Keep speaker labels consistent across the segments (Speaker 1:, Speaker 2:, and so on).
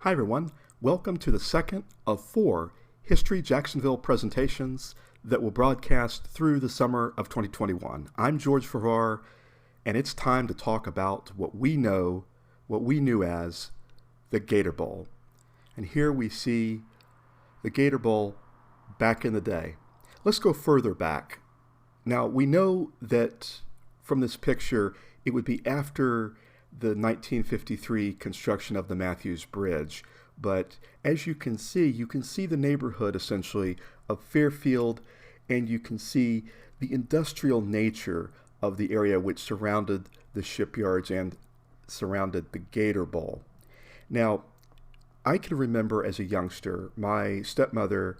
Speaker 1: Hi everyone, welcome to the second of 4 History Jacksonville presentations that will broadcast through the summer of 2021. I'm George Farrar, and it's time to talk about what we knew as the Gator Bowl. And here we see the Gator Bowl back in the day. Let's go further back. Now, we know that from this picture, it would be after the 1953 construction of the Matthews Bridge. But as you can see the neighborhood essentially of Fairfield, and you can see the industrial nature of the area which surrounded the shipyards and surrounded the Gator Bowl. Now, I can remember as a youngster, my stepmother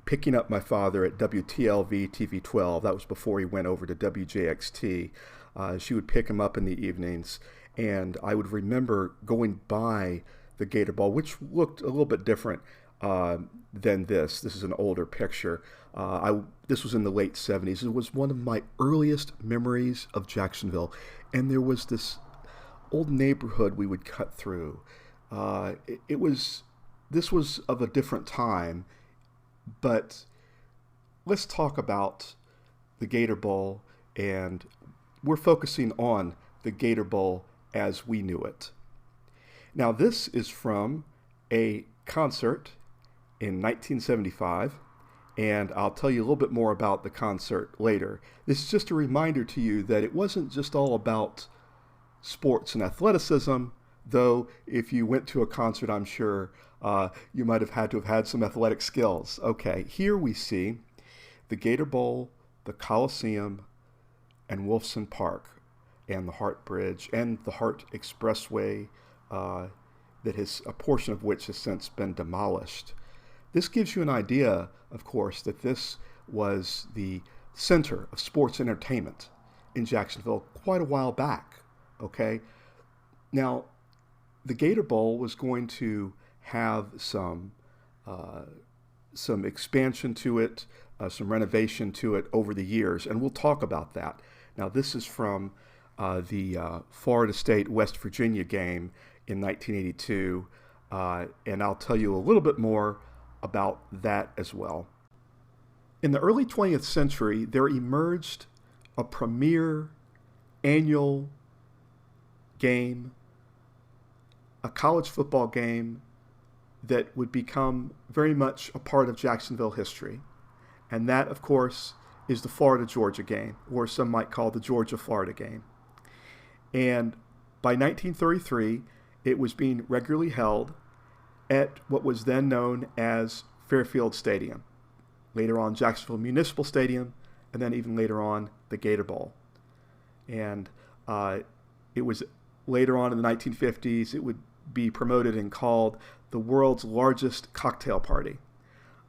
Speaker 1: picking up my father at WTLV TV 12. That was before he went over to WJXT. She would pick him up in the evenings, and I would remember going by the Gator Bowl, which looked a little bit different than this. This is an older picture. This was in the late 70s. It was one of my earliest memories of Jacksonville, and there was this old neighborhood we would cut through. This was of a different time, but let's talk about the Gator Bowl, and we're focusing on the Gator Bowl as we knew it. Now, this is from a concert in 1975, and I'll tell you a little bit more about the concert later. This is just a reminder to you that it wasn't just all about sports and athleticism, though if you went to a concert, I'm sure you might have had some athletic skills. Okay, here we see the Gator Bowl, the Coliseum, and Wolfson Park, and the Hart Bridge, and the Hart Expressway, a portion of which has since been demolished. This gives you an idea, of course, that this was the center of sports entertainment in Jacksonville quite a while back, okay? Now, the Gator Bowl was going to have some expansion to it, some renovation to it over the years, and we'll talk about that. Now, this is from the Florida State West Virginia game in 1982, and I'll tell you a little bit more about that as well. In the early 20th century, there emerged a premier annual game, a college football game that would become very much a part of Jacksonville history. And that, of course, is the Florida-Georgia game, or some might call the Georgia-Florida game. And by 1933, it was being regularly held at what was then known as Fairfield Stadium, later on Jacksonville Municipal Stadium, and then even later on the Gator Bowl. And it was later on in the 1950s, it would be promoted and called the world's largest cocktail party,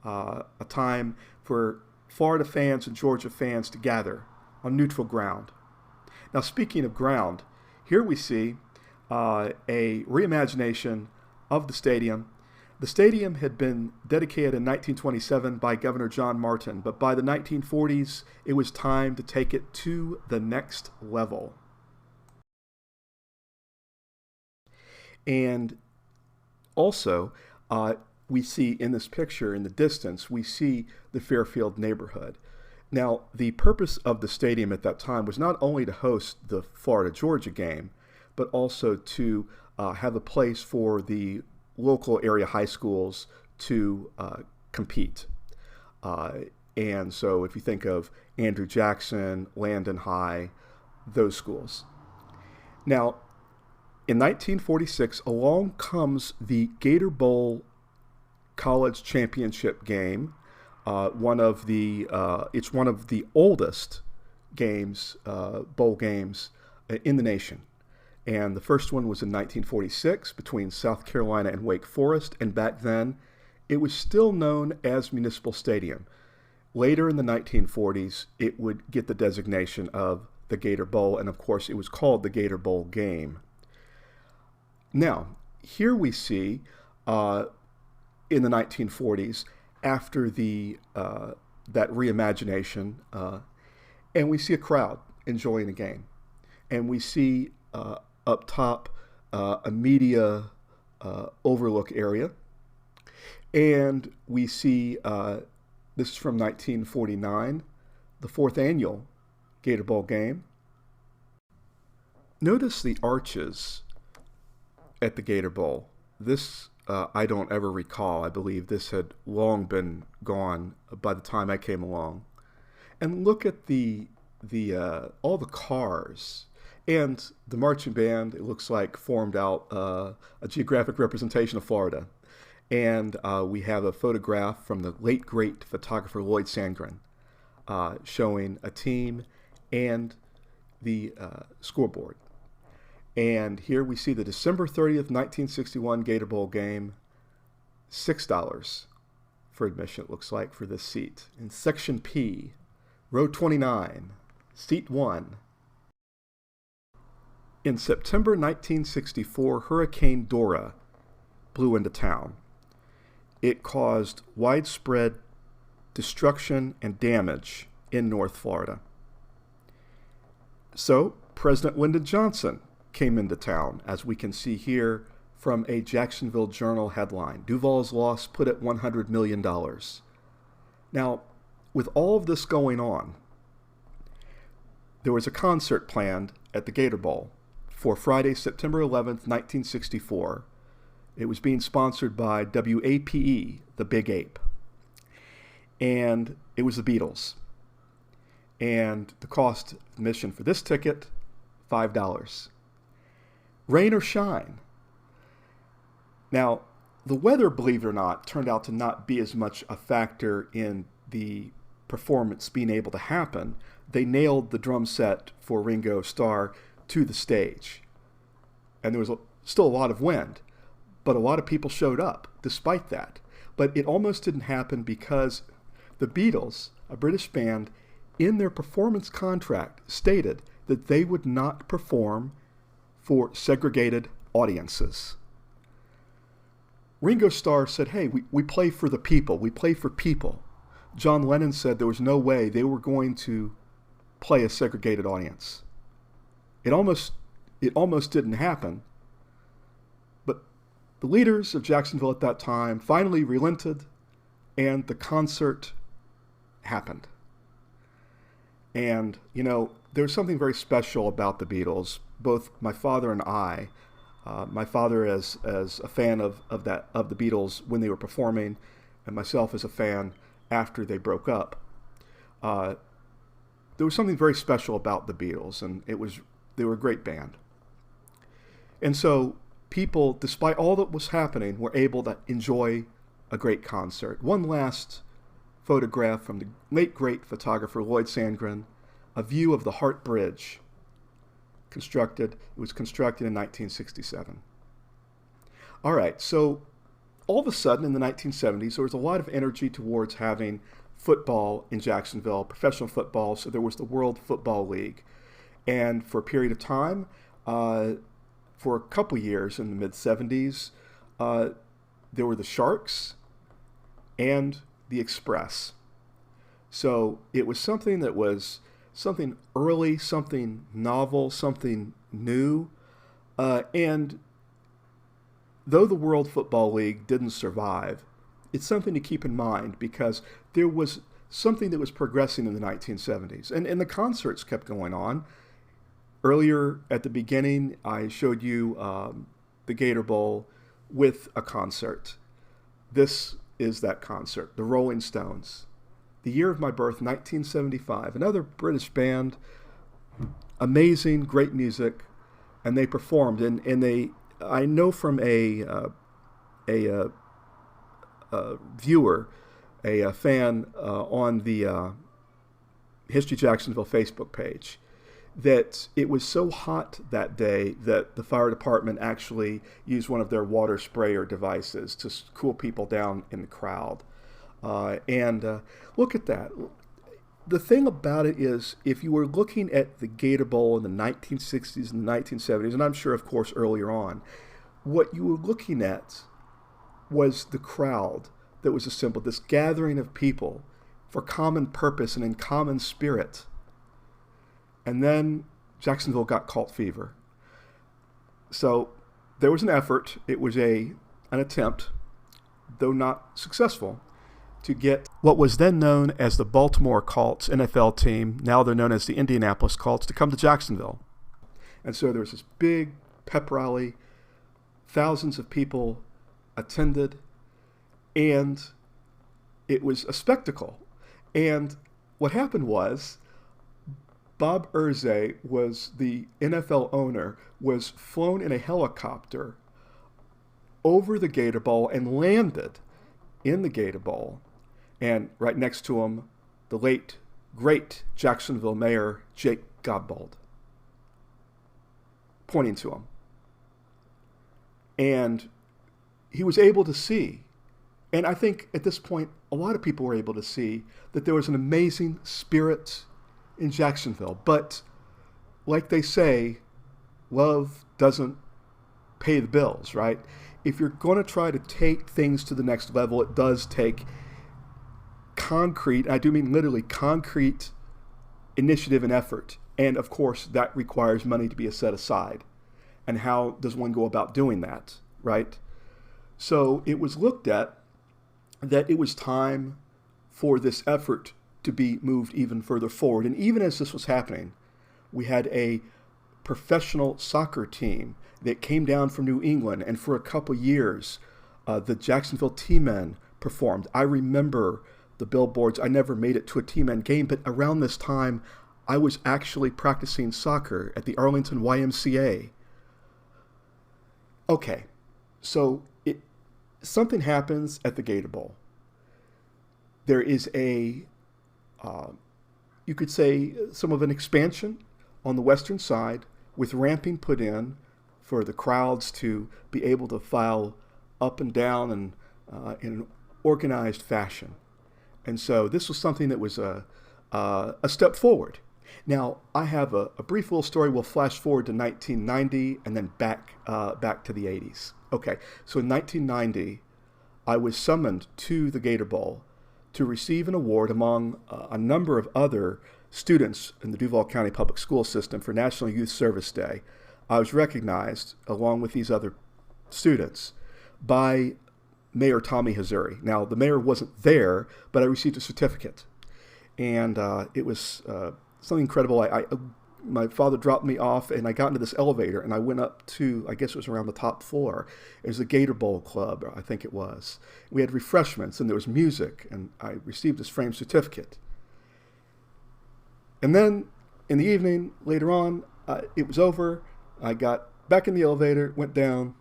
Speaker 1: a time for Florida fans and Georgia fans to gather on neutral ground. Now, speaking of ground, here we see a reimagination of the stadium. The stadium had been dedicated in 1927 by Governor John Martin, but by the 1940s, it was time to take it to the next level. And also, we see in this picture, in the distance, we see the Fairfield neighborhood. Now, the purpose of the stadium at that time was not only to host the Florida-Georgia game, but also to have a place for the local area high schools to compete. And so if you think of Andrew Jackson, Landon High, those schools. Now, in 1946, along comes the Gator Bowl College Championship game. It's one of the oldest games, bowl games in the nation. And the first one was in 1946 between South Carolina and Wake Forest. And back then, it was still known as Municipal Stadium. Later in the 1940s, it would get the designation of the Gator Bowl. And of course, it was called the Gator Bowl game. Now, here we see in the 1940s, after that reimagination, and we see a crowd enjoying the game. And we see up top a media overlook area. And we see, this is from 1949, the fourth annual Gator Bowl game. Notice the arches at the Gator Bowl. This I don't ever recall. I believe this had long been gone by the time I came along. And look at the all the cars and the marching band. It looks like formed out a geographic representation of Florida. And we have a photograph from the late great photographer Lloyd Sandgren showing a team and the scoreboard. And here we see the December 30th, 1961 Gator Bowl game. $6 for admission, it looks like, for this seat. In Section P, row 29, seat 1. In September 1964, Hurricane Dora blew into town. It caused widespread destruction and damage in North Florida. So, President Lyndon Johnson came into town, as we can see here from a Jacksonville Journal headline. Duval's loss put at $100 million. Now, with all of this going on, there was a concert planned at the Gator Bowl for Friday, September 11th, 1964. It was being sponsored by WAPE, the Big Ape. And it was the Beatles. And the cost of admission for this ticket, $5. Rain or shine. Now, the weather, believe it or not, turned out to not be as much a factor in the performance being able to happen. They nailed the drum set for Ringo Starr to the stage. And there was still a lot of wind, but a lot of people showed up despite that. But it almost didn't happen because the Beatles, a British band, in their performance contract stated that they would not perform for segregated audiences. Ringo Starr said, hey, we play for the people. We play for people. John Lennon said there was no way they were going to play a segregated audience. It almost didn't happen. But the leaders of Jacksonville at that time finally relented, and the concert happened. And, you know, there's something very special about the Beatles. Both my father and I, my father as a fan of the Beatles when they were performing, and myself as a fan after they broke up. There was something very special about the Beatles, and they were a great band. And so people, despite all that was happening, were able to enjoy a great concert. One last photograph from the late great photographer Lloyd Sandgren, a view of the Hart Bridge. It was constructed in 1967. All right, so all of a sudden in the 1970s, there was a lot of energy towards having football in Jacksonville, professional football, so there was the World Football League. And for a period of time, for a couple years in the mid-70s, there were the Sharks and the Express. So it was something that was something early, something novel, something new. And though the World Football League didn't survive, it's something to keep in mind because there was something that was progressing in the 1970s. And the concerts kept going on. Earlier at the beginning, I showed you the Gator Bowl with a concert. This is that concert, the Rolling Stones. The year of my birth, 1975. Another British band, amazing, great music, and they performed. And I know from a viewer, a fan on the History Jacksonville Facebook page, that it was so hot that day that the fire department actually used one of their water sprayer devices to cool people down in the crowd. And look at that. The thing about it is, if you were looking at the Gator Bowl in the 1960s and the 1970s, and I'm sure, of course, earlier on, what you were looking at was the crowd that was assembled, this gathering of people for common purpose and in common spirit. And then Jacksonville got cult fever. So there was an effort. It was an attempt, though not successful, to get what was then known as the Baltimore Colts NFL team, now they're known as the Indianapolis Colts, to come to Jacksonville. And so there was this big pep rally. Thousands of people attended, and it was a spectacle. And what happened was Bob Irsay, was the NFL owner, was flown in a helicopter over the Gator Bowl and landed in the Gator Bowl. And right next to him, the late, great Jacksonville Mayor Jake Godbold, pointing to him. And he was able to see, and I think at this point, a lot of people were able to see that there was an amazing spirit in Jacksonville. But like they say, love doesn't pay the bills, right? If you're going to try to take things to the next level, it does take concrete, I do mean literally concrete initiative and effort. And of course, that requires money to be set aside. And how does one go about doing that, right? So it was looked at that it was time for this effort to be moved even further forward. And even as this was happening, we had a professional soccer team that came down from New England, and for a couple years, the Jacksonville T-Men performed. I remember the billboards. I never made it to a T-Men game, but around this time, I was actually practicing soccer at the Arlington YMCA. Okay, so something happens at the Gator Bowl. There is you could say, some of an expansion on the western side with ramping put in for the crowds to be able to file up and down and in an organized fashion. And so this was something that was a step forward. Now, I have a brief little story. We'll flash forward to 1990 and then back to the 80s. Okay, so in 1990, I was summoned to the Gator Bowl to receive an award among a number of other students in the Duval County Public School System for National Youth Service Day. I was recognized, along with these other students, by Mayor Tommy Hazzuri. Now, the mayor wasn't there, but I received a certificate. And it was something incredible. My father dropped me off, and I got into this elevator, and I went up to, I guess it was around the top floor. It was the Gator Bowl Club, I think it was. We had refreshments, and there was music, and I received this framed certificate. And then, in the evening, later on, it was over. I got back in the elevator, went down.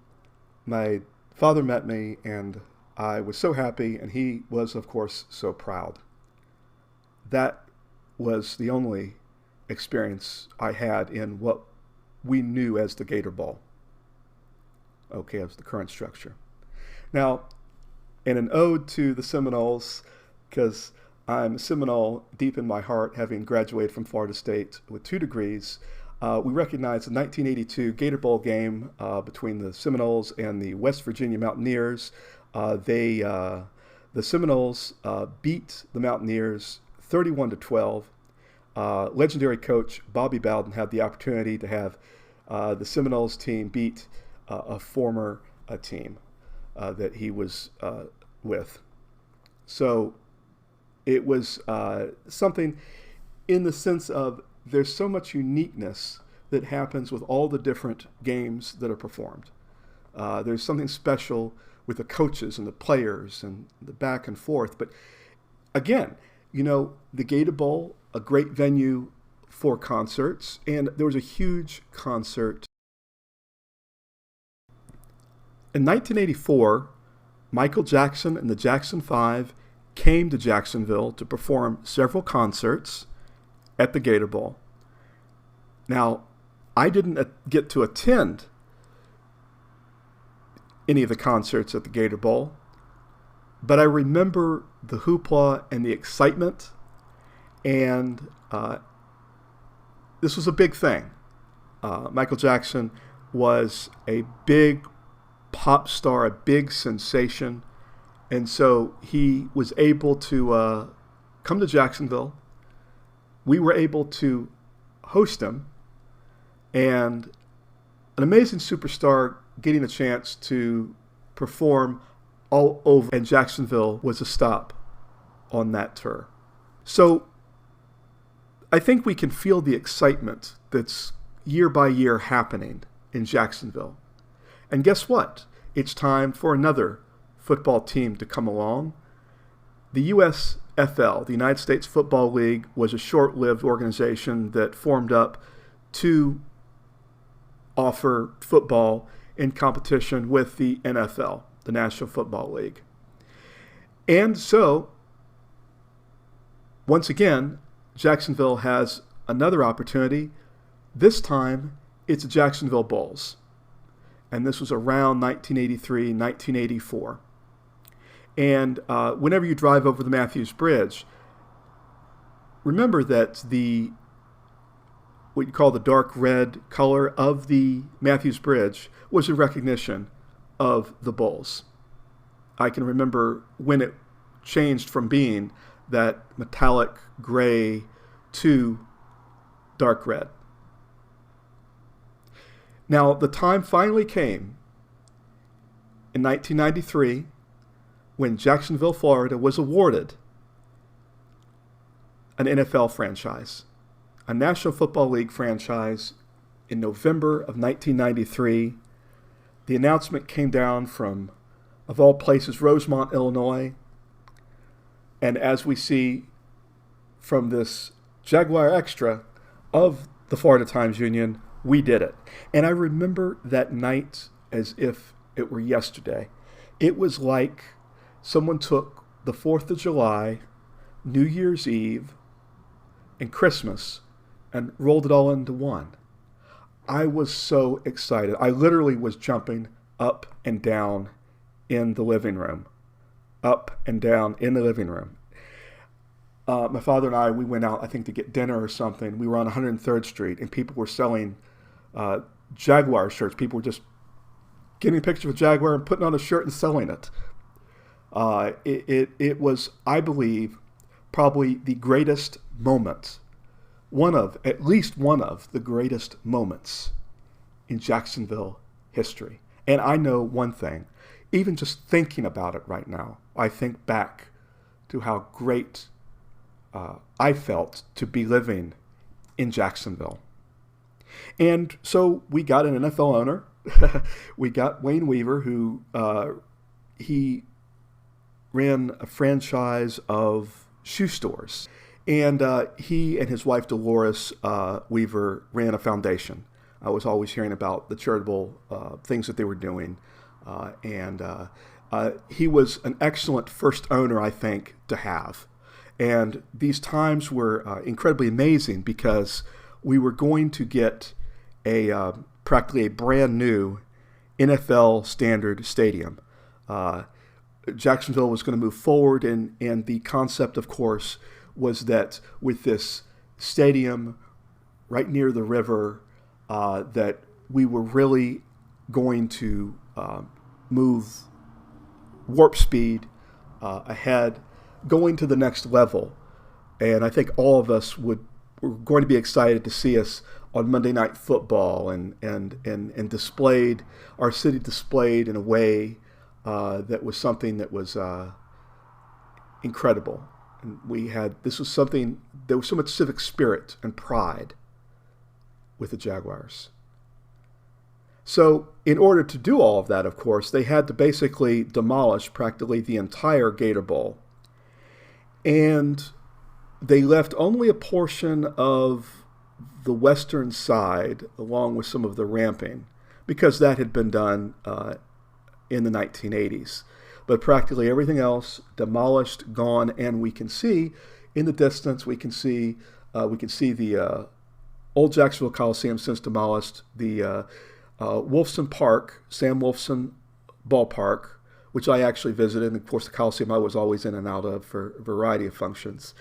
Speaker 1: My father met me, and I was so happy, and he was, of course, so proud. That was the only experience I had in what we knew as the Gator Bowl. Okay, as the current structure. Now, in an ode to the Seminoles, because I'm a Seminole deep in my heart, having graduated from Florida State with 2 degrees, we recognize the 1982 Gator Bowl game between the Seminoles and the West Virginia Mountaineers. The Seminoles beat the Mountaineers 31-12. Legendary coach Bobby Bowden had the opportunity to have the Seminoles team beat a former team that he was with. So it was something in the sense of there's so much uniqueness that happens with all the different games that are performed. There's something special with the coaches and the players and the back and forth. But again, you know, the Gator Bowl, a great venue for concerts, and there was a huge concert. In 1984, Michael Jackson and the Jackson 5 came to Jacksonville to perform several concerts at the Gator Bowl. Now, I didn't get to attend any of the concerts at the Gator Bowl, but I remember the hoopla and the excitement, and this was a big thing. Michael Jackson was a big pop star, a big sensation, and so he was able to come to Jacksonville. We were able to host him, and an amazing superstar getting a chance to perform all over, and Jacksonville was a stop on that tour. So I think we can feel the excitement that's year by year happening in Jacksonville. And guess what? It's time for another football team to come along. The USFL, the United States Football League, was a short-lived organization that formed up to offer football in competition with the NFL, the National Football League. And so, once again, Jacksonville has another opportunity. This time, it's the Jacksonville Bulls. And this was around 1983, 1984. And whenever you drive over the Matthews Bridge, remember that what you call the dark red color of the Matthews Bridge was a recognition of the Bulls. I can remember when it changed from being that metallic gray to dark red. Now, the time finally came in 1993 when Jacksonville, Florida was awarded an NFL franchise, a National Football League franchise in November of 1993. The announcement came down from, of all places, Rosemont, Illinois. And as we see from this Jaguar Extra of the Florida Times Union, we did it. And I remember that night as if it were yesterday. It was like someone took the 4th of July, New Year's Eve, and Christmas and rolled it all into one. I was so excited. I literally was jumping up and down in the living room. Up and down in the living room. My father and I, we went out, I think, to get dinner or something. We were on 103rd Street, and people were selling Jaguar shirts. People were just getting a picture of a Jaguar and putting on a shirt and selling it. It was, I believe, probably the greatest moment, at least one of the greatest moments in Jacksonville history. And I know one thing, even just thinking about it right now, I think back to how great I felt to be living in Jacksonville. And so we got an NFL owner. We got Wayne Weaver, who he ran a franchise of shoe stores. And he and his wife, Dolores Weaver, ran a foundation. I was always hearing about the charitable things that they were doing. And he was an excellent first owner, I think, to have. And these times were incredibly amazing because we were going to get practically a brand new NFL standard stadium. Jacksonville was going to move forward, and the concept, of course, was that with this stadium right near the river, that we were really going to move warp speed ahead, going to the next level. And I think all of us were going to be excited to see us on Monday Night Football and displayed, our city displayed in a way that was something that was incredible. And this was something, there was so much civic spirit and pride with the Jaguars. So in order to do all of that, of course, they had to basically demolish practically the entire Gator Bowl. And they left only a portion of the western side along with some of the ramping because that had been done in the 1980s. But practically everything else demolished, gone, and we can see in the distance, we can see the old Jacksonville Coliseum since demolished, the Wolfson Park, Sam Wolfson Ballpark, which I actually visited, and of course the Coliseum I was always in and out of for a variety of functions.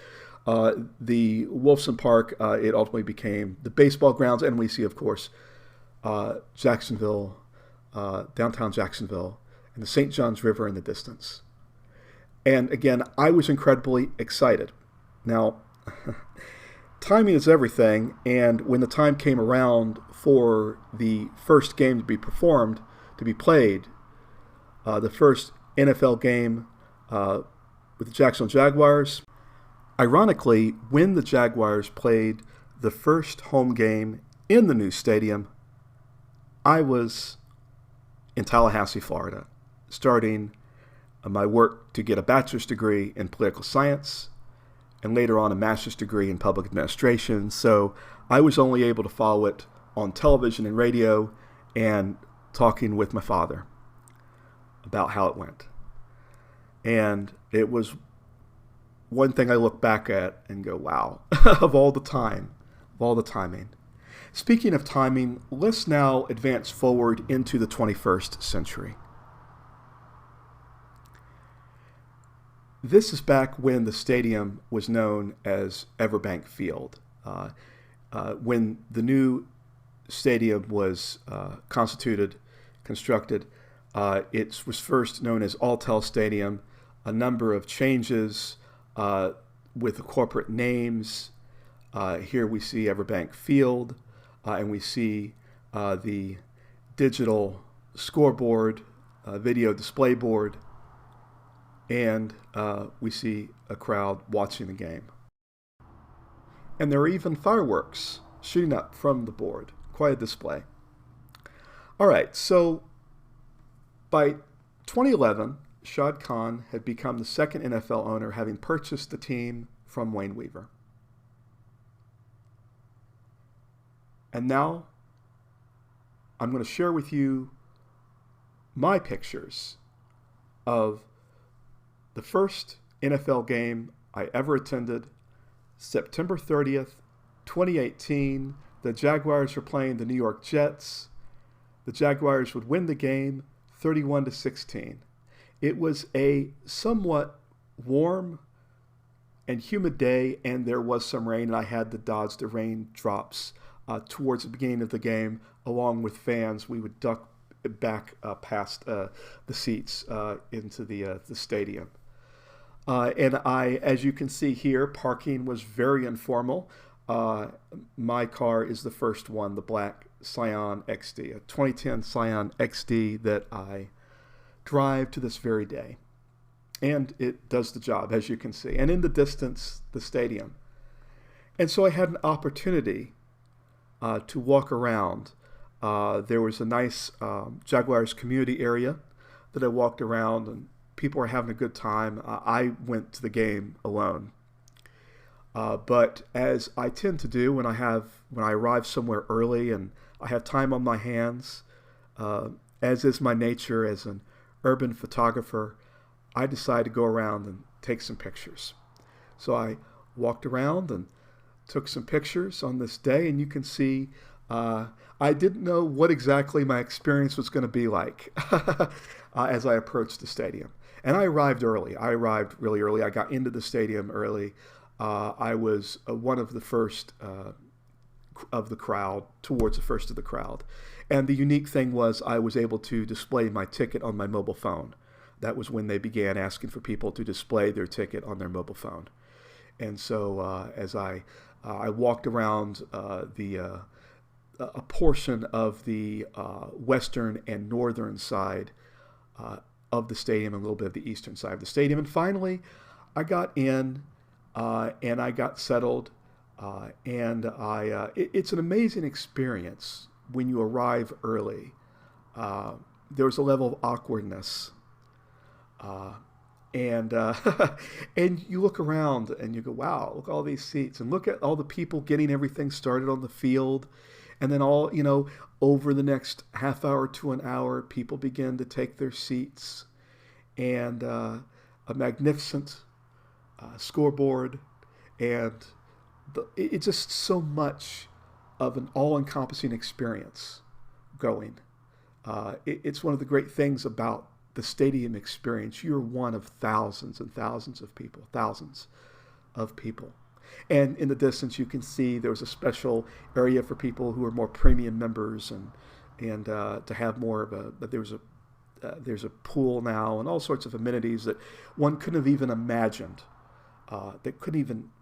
Speaker 1: The Wolfson Park, it ultimately became the baseball grounds, and we see, of course, Jacksonville, downtown Jacksonville, and the St. Johns River in the distance. And again, I was incredibly excited. Now, timing is everything, and when the time came around for the first game to be performed, to be played, the first NFL game with the Jacksonville Jaguars, ironically, when the Jaguars played the first home game in the new stadium, I was in Tallahassee, Florida, starting my work to get a bachelor's degree in political science and later on a master's degree in public administration. So I was only able to follow it on television and radio and talking with my father about how it went. And it was one thing I look back at and go, wow, of all the timing. Speaking of timing, let's now advance forward into the 21st century. This is back when the stadium was known as EverBank Field. When the new stadium was constructed, it was first known as Alltel Stadium. A number of changes with the corporate names. Here we see EverBank Field, and we see the digital scoreboard, video display board, and we see a crowd watching the game. And there are even fireworks shooting up from the board. Quite a display. All right, so by 2011, Shad Khan had become the second NFL owner, having purchased the team from Wayne Weaver. And now I'm going to share with you my pictures of the first NFL game I ever attended, September 30th, 2018. The Jaguars were playing the New York Jets. The Jaguars would win the game 31-16. It was a somewhat warm and humid day, and there was some rain, and I had to dodge the raindrops towards the beginning of the game. Along with fans, we would duck back past the seats into the stadium. And as you can see here, parking was very informal. My car is the first one, the black Scion XD, a 2010 Scion XD that I drive to this very day. And it does the job, as you can see. And in the distance, the stadium. And so I had an opportunity to walk around. There was a nice Jaguars community area that I walked around, and people were having a good time. I went to the game alone. But as I tend to do when I arrive somewhere early and I have time on my hands, as is my nature as an urban photographer, I decided to go around and take some pictures. So I walked around and took some pictures on this day, and you can see I didn't know what exactly my experience was going to be like as I approached the stadium. And I arrived early. I arrived really early. I got into the stadium early. I was one of the first of the crowd, towards the first of the crowd. And the unique thing was I was able to display my ticket on my mobile phone. That was when they began asking for people to display their ticket on their mobile phone. And so as I walked around a portion of the western and northern side of the stadium, and a little bit of the eastern side of the stadium. And finally, I got in and I got settled. It's an amazing experience when you arrive early. There was a level of awkwardness. And you look around and you go, wow, look at all these seats, and look at all the people getting everything started on the field. And then over the next half hour to an hour, people begin to take their seats, and a magnificent scoreboard, and it's just so much of an all-encompassing experience going. It's one of the great things about the stadium experience. You're one of thousands and thousands of people, And in the distance, you can see there was a special area for people who are more premium members, and to have more of there's a pool now and all sorts of amenities that one couldn't have even imagined that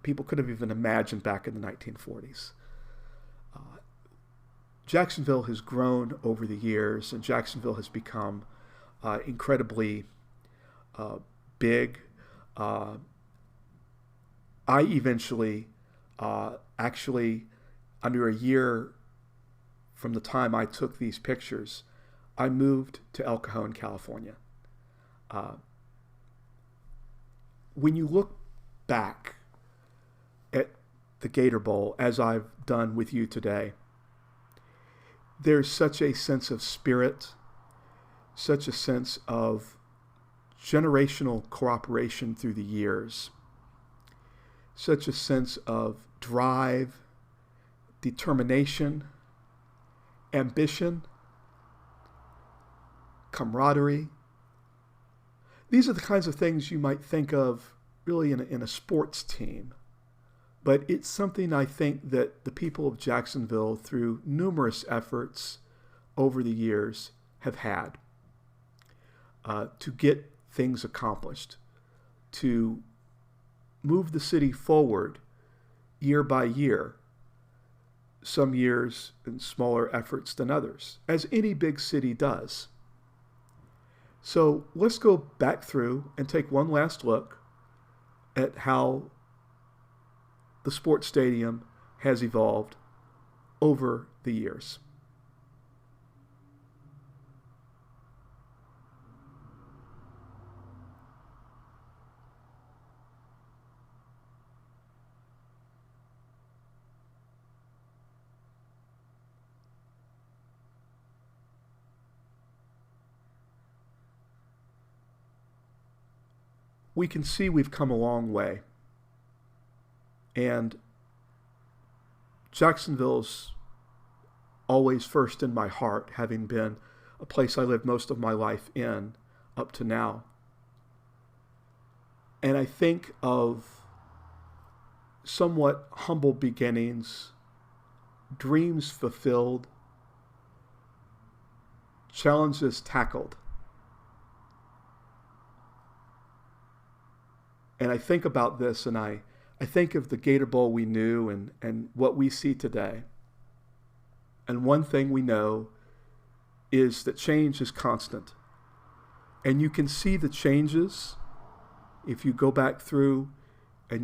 Speaker 1: people couldn't have even imagined back in the 1940s. Jacksonville has grown over the years, and Jacksonville has become incredibly big. I eventually, actually, under a year from the time I took these pictures, I moved to El Cajon, California. When you look back at the Gator Bowl, as I've done with you today, there's such a sense of spirit, such a sense of generational cooperation through the years, such a sense of drive, determination, ambition, camaraderie. These are the kinds of things you might think of really in a sports team. But it's something I think that the people of Jacksonville, through numerous efforts over the years, have had to get things accomplished, to move the city forward year by year, some years in smaller efforts than others, as any big city does. So let's go back through and take one last look at how the sports stadium has evolved over the years. We can see we've come a long way. And Jacksonville's always first in my heart, having been a place I lived most of my life in up to now. And I think of somewhat humble beginnings, dreams fulfilled, challenges tackled. And I think about this, and I think of the Gator Bowl we knew and what we see today. And one thing we know is that change is constant. And you can see the changes if you go back through and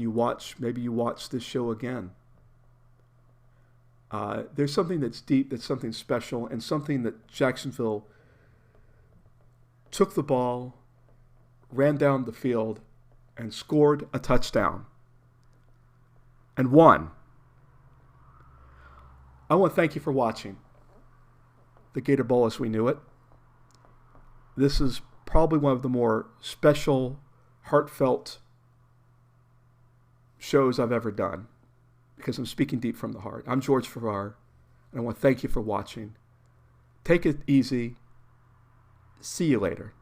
Speaker 1: maybe you watch this show again. There's something that's deep, that's something special, and something that Jacksonville took the ball, ran down the field, and scored a touchdown and won. I want to thank you for watching the Gator Bowl as we knew it. This is probably one of the more special, heartfelt shows I've ever done because I'm speaking deep from the heart. I'm George Farrar, and I want to thank you for watching. Take it easy. See you later.